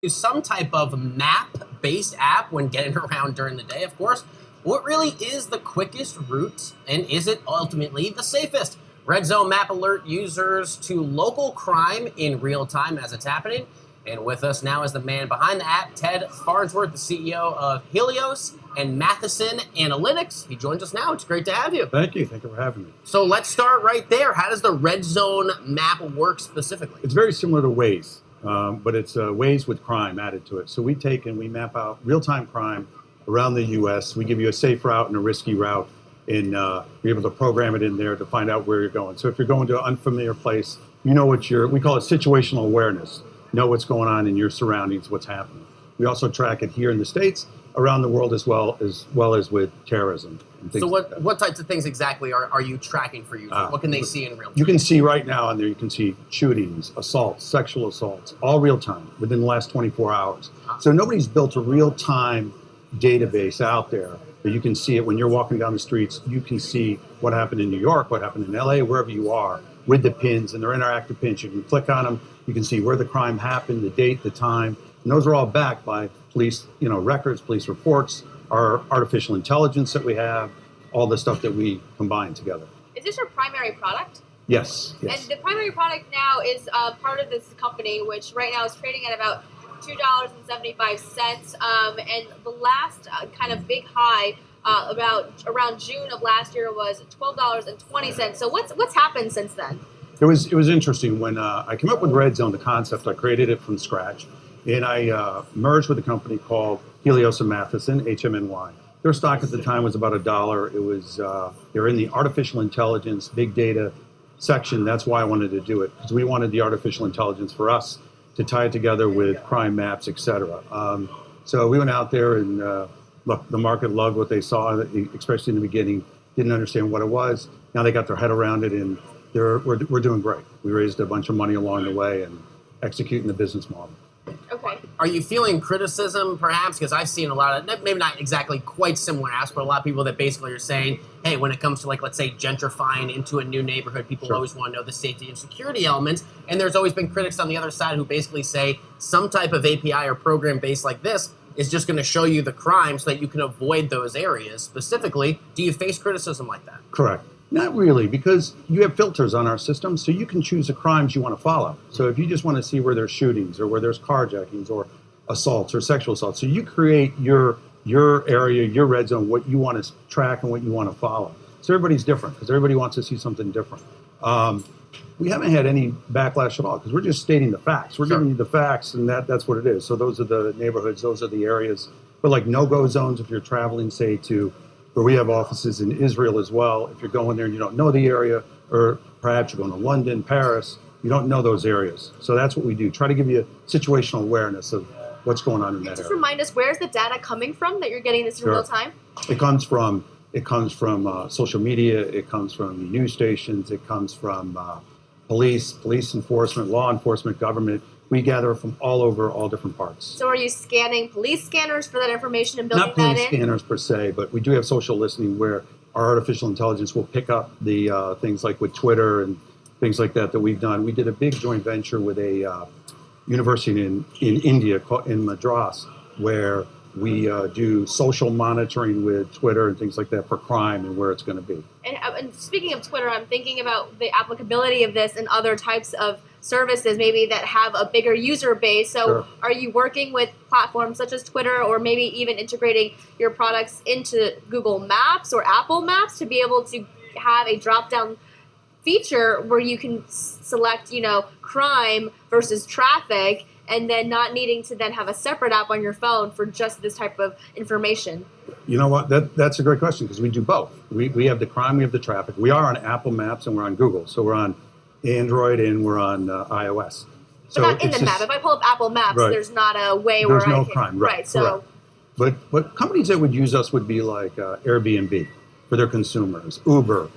Use some type of map-based app when getting around during the day, of course. What really is the quickest route, and is it ultimately the safest? Red Zone Map alert users to local crime in real time as it's happening. And with us now is the man behind the app, Ted Farnsworth, the CEO of Helios and Matheson Analytics. He joins us now. It's great to have you. Thank you. Thank you for having me. So let's start right there. How does the Red Zone map work specifically? It's very similar to Waze, but it's Waze with crime added to it. So we take and we map out real-time crime around the U.S. We give you a safe route and a risky route, and we're able to program it in there to find out where you're going. So if you're going to an unfamiliar place, you know what we call it situational awareness. Know what's going on in your surroundings, what's happening. We also track it here in the States, around the world as well as with terrorism. So what types of things exactly are you tracking for users? What can they see in real time? You can see right now on there, you can see shootings, assaults, sexual assaults, all real time within the last 24 hours. So nobody's built a real time database out there that you can see it when you're walking down the streets. You can see what happened in New York, what happened in LA, wherever you are, with the pins, and they're interactive pins. You can click on them. You can see where the crime happened, the date, the time, and those are all backed by police, records, police reports, our artificial intelligence that we have, all the stuff that we combine together. Is this your primary product? Yes. And the primary product now is part of this company, which right now is trading at about $2.75. And the last kind of big high around June of last year was $12.20. So what's happened since then? It was interesting when I came up with Red Zone, the concept. I created it from scratch, and I merged with a company called Helios and Matheson, HMNY. Their stock at the time was about $1. It was they were in the artificial intelligence, big data section. That's why I wanted to do it, because we wanted the artificial intelligence for us to tie it together with crime maps, etc. So we went out there and look, the market loved what they saw, especially in the beginning. Didn't understand what it was. Now they got their head around it, and we're doing great. We raised a bunch of money along the way and executing the business model. Okay. Are you feeling criticism, perhaps? Because I've seen a lot of, maybe not exactly quite similar asks, but a lot of people that basically are saying, hey, when it comes to, let's say, gentrifying into a new neighborhood, people Sure. always want to know the safety and security elements. And there's always been critics on the other side who basically say some type of API or program based like this is just going to show you the crime so that you can avoid those areas. Specifically, do you face criticism like that? Correct. Not really, because you have filters on our system, so you can choose the crimes you want to follow. So if you just want to see where there's shootings or where there's carjackings or assaults or sexual assaults, so you create your area, your red zone, what you want to track and what you want to follow. So everybody's different, because everybody wants to see something different. We haven't had any backlash at all, because we're just stating the facts. We're giving you the facts, and that's what it is. So those are the neighborhoods, those are the areas. But like no-go zones, if you're traveling, say, to where we have offices in Israel as well. If you're going there and you don't know the area, or perhaps you're going to London, Paris, you don't know those areas. So that's what we do. Try to give you situational awareness of what's going on in that area. Just remind us, where's the data coming from that you're getting this in Sure. real time? It comes from social media. It comes from news stations. It comes from police enforcement, law enforcement, government. We gather from all over, all different parts. So are you scanning police scanners for that information and building Not that police in? scanners per se, but we do have social listening where our artificial intelligence will pick up the things like with Twitter and things like that we've done. We did a big joint venture with a university in India, in Madras, where we do social monitoring with Twitter and things like that for crime and where it's going to be. And speaking of Twitter, I'm thinking about the applicability of this in other types of services, maybe that have a bigger user base. So Sure. Are you working with platforms such as Twitter, or maybe even integrating your products into Google Maps or Apple Maps to be able to have a drop-down feature where you can select, crime versus traffic, and then not needing to then have a separate app on your phone for just this type of information? You know what? That's a great question, because we do both. We have the crime, we have the traffic. We are on Apple Maps and we're on Google. So we're on Android and we're on iOS. But So not in it's the just- map. If I pull up Apple Maps, Right. there's not a way There's where no I can... crime, Right, so... correct. But companies that would use us would be like Airbnb for their consumers, Uber,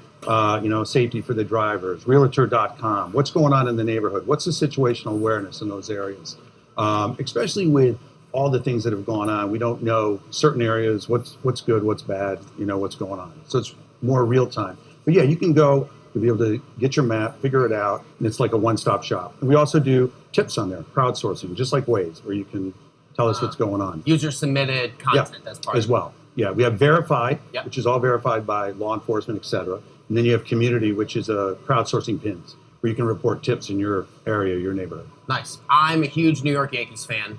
safety for the drivers, Realtor.com. What's going on in the neighborhood? What's the situational awareness in those areas? Especially with all the things that have gone on, we don't know certain areas, what's good, what's bad, what's going on. So it's more real time. But yeah, you can go You'll be able to get your map, figure it out, and it's like a one-stop shop. And we also do tips on there, crowdsourcing, just like Waze, where you can tell us what's going on. User-submitted content as part as of it. well. Yeah, we have verified, Yep. which is all verified by law enforcement, et cetera. And then you have community, which is crowdsourcing pins, where you can report tips in your area, your neighborhood. Nice. I'm a huge New York Yankees fan.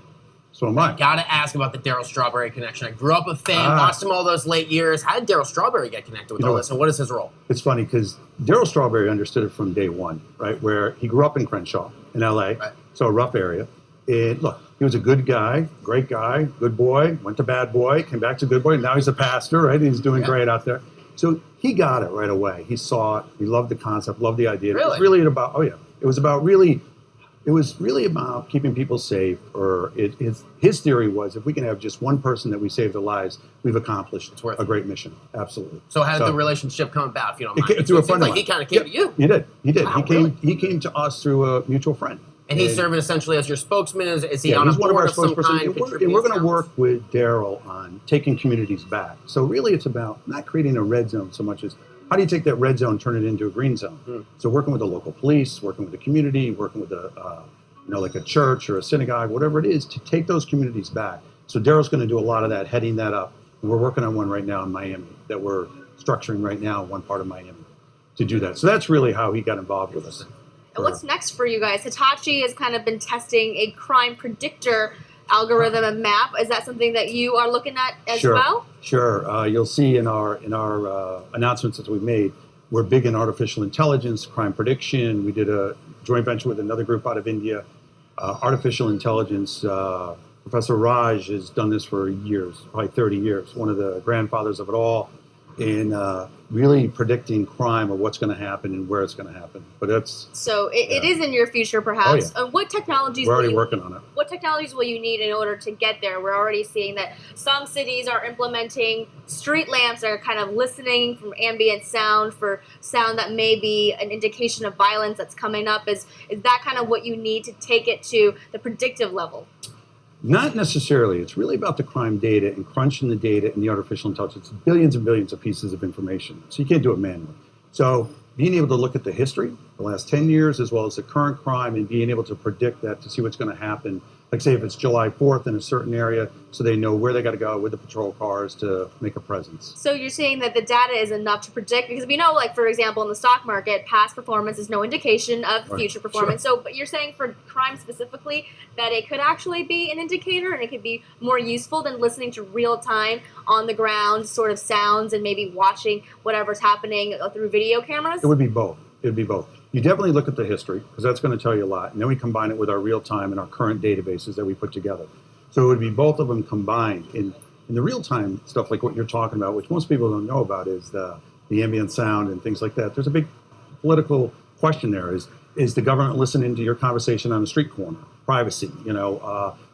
So am I. Gotta ask about the Darryl Strawberry connection. I grew up a fan, watched him all those late years. How did Darryl Strawberry get connected with all this, and what is his role? It's funny because Darryl Strawberry understood it from day one, right? Where he grew up in Crenshaw, in LA, so a rough area. And look, he was a good guy, great guy, good boy, went to bad boy, came back to good boy, and now he's a pastor, right? He's doing great out there. So he got it right away. He saw it. He loved the concept, loved the idea. Really? It was really about, it was really about keeping people safe. Or his theory was, if we can have just one person that we save their lives, we've accomplished a great mission. Absolutely. So how did the relationship come about, if you don't mind? Through a friend of mine. He kind of came to you. He did. Wow, He came to us through a mutual friend. And he's serving essentially as your spokesman? Is he on a he's one of board our of some spokespersons. kind? And we're going to work with Darryl on taking communities back. So really it's about not creating a red zone so much as how do you take that red zone and turn it into a green zone? So working with the local police, working with the community, working with like a church or a synagogue, whatever it is, to take those communities back. So Darryl's going to do a lot of that, heading that up. And we're working on one right now in Miami that we're structuring right now in one part of Miami to do that. So that's really how he got involved with us. And what's next for you guys? Hitachi has kind of been testing a crime predictor algorithm and map. Is that something that you are looking at as well? Sure. You'll see in our announcements that we've made, we're big in artificial intelligence, crime prediction. We did a joint venture with another group out of India. Artificial intelligence, Professor Raj has done this for years, probably 30 years, one of the grandfathers of it all, in really predicting crime or what's going to happen and where it's going to happen. But that's so it is in your future, perhaps. What technologies? We're already working on it. What technologies will you need in order to get there? We're already seeing that some cities are implementing street lamps that are kind of listening from ambient sound for sound that may be an indication of violence that's coming up. Is that kind of what you need to take it to the predictive level? Not necessarily. It's really about the crime data and crunching the data and the artificial intelligence. Billions and billions of pieces of information. So you can't do it manually. So being able to look at the history, the last 10 years, as well as the current crime, and being able to predict that to see what's going to happen. Like say if it's July 4th in a certain area, so they know where they got to go with the patrol cars to make a presence. So you're saying that the data is enough to predict, because we know, like, for example, in the stock market, past performance is no indication of future performance. Sure. So, but you're saying for crime specifically that it could actually be an indicator, and it could be more useful than listening to real time on the ground sort of sounds and maybe watching whatever's happening through video cameras? It would be both. It would be both. You definitely look at the history, because that's going to tell you a lot. And then we combine it with our real-time and our current databases that we put together. So it would be both of them combined. In the real-time stuff, like what you're talking about, which most people don't know about, is the ambient sound and things like that. There's a big political question there. Is the government listening to your conversation on the street corner? Privacy,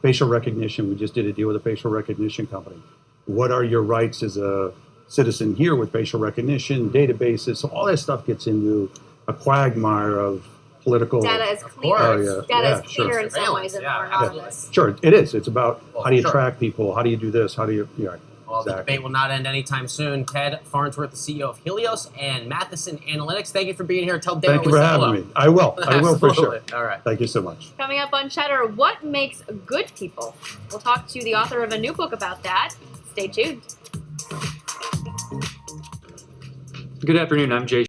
facial recognition. We just did a deal with a facial recognition company. What are your rights as a citizen here with facial recognition, databases? So all that stuff gets into a quagmire of political. Data is clear. Data is clear in some ways and more anonymous. Sure, it is. It's about how do you track people? How do you do this? How do you? Well, the debate will not end anytime soon. Ted Farnsworth, the CEO of Helios and Matheson Analytics. Thank you for being here. Tell Darryl. Thank you for having me. I will. I will for sure. All right. Thank you so much. Coming up on Cheddar, what makes good people? We'll talk to the author of a new book about that. Stay tuned. Good afternoon. I'm Jay